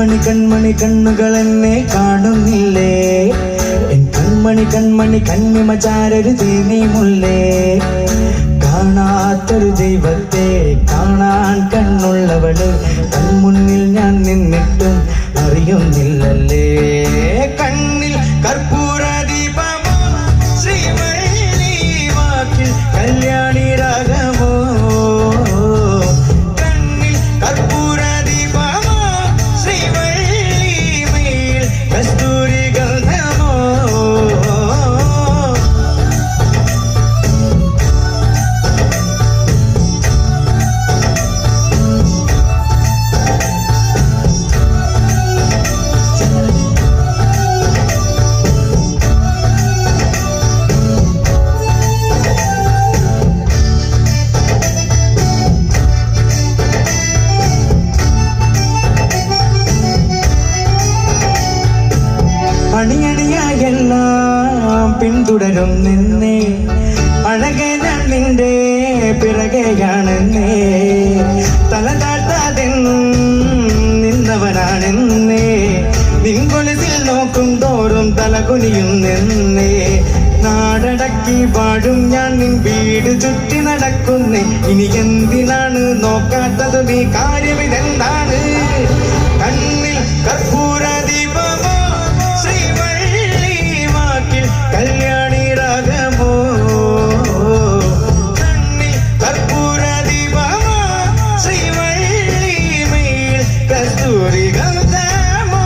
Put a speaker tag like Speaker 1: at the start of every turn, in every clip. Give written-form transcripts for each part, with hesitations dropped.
Speaker 1: കൺമണി കൺമണി കണ്ണുകൾ എന്നെ കാണുന്നില്ലേ എൻ കൺമണി കൺമണി കണ്ണിമചാരൊരു തേനീമുല്ലേ കാണാത്തൊരു ദൈവത്തെ കാണാൻ കണ്ണുള്ളവള് കൺമുന്നിൽ ഞാൻ നിന്നിട്ടും അറിയുന്നില്ലല്ലേ കണ്ണിൽ കർപ്പൂര ദീപമോ ശ്രീവള്ളി വാക്കിൽ കല്യാണി രാഗമോ കണ്ണിൽ കർപ്പൂര ദീപമോ ശ്രീവള്ളി മേൽ കസ്തൂരി ഗന്ധമോ അണിയണിയായെല്ലാം പിന്തുടരും നിന്നെ അഴകെ ഞാൻ നിന്റെ പിറകെയാണെന്നേ തല താഴ്ത്താതെന്നും നിന്നവനാണെന്നേ നിൻകൊലുസിൽ നോക്കും തോറും തലകുനിയും നിന്നേ നാടടക്കി പാടും ഞാൻ നിൻ വീട് ചുറ്റി നടക്കുന്നേ ഇനി എന്തിനാണ് നോക്കാത്തത് നീ കാര്യമിതെന്താണ് കണ്ണിൽ കർപ്പൂര ദീപമോ ശ്രീവള്ളി വാക്കിൽ കല്യാണി രാഗമോ കണ്ണിൽ കർപ്പൂര ദീപമോ ശ്രീവള്ളി മേൽ കസ്തൂരി ഗന്ധമോ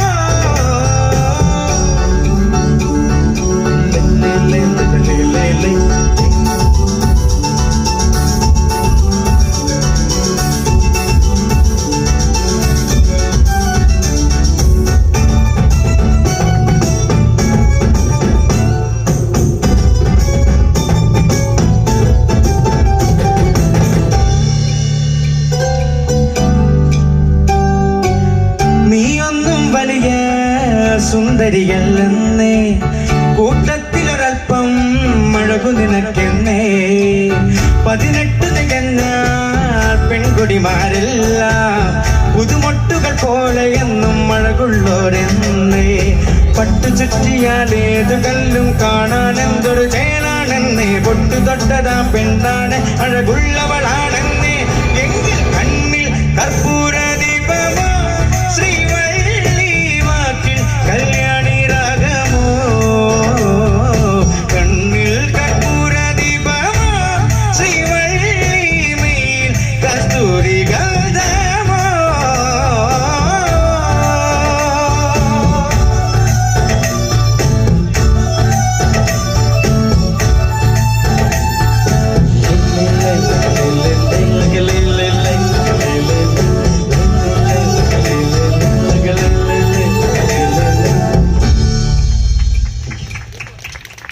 Speaker 1: സുന്ദരിയല്ലെന്നേ കൂട്ടത്തിലൊരൽപ്പം മഴകു നിനക്കെന്നേ 18 തികഞ്ഞാൽ പെൺകുടിമാരെല്ലാം പുതുമൊട്ടുകൾ പോലെ എന്നും മഴകുള്ളോരെന്നേ പട്ടു ചുറ്റിയാൽ ഏതു കല്ലും കാണാൻ എന്തൊരു ചേലാണെന്നേ പൊട്ടു തൊട്ടതാ പെണ്ണാണ് അഴകുള്ളവൾ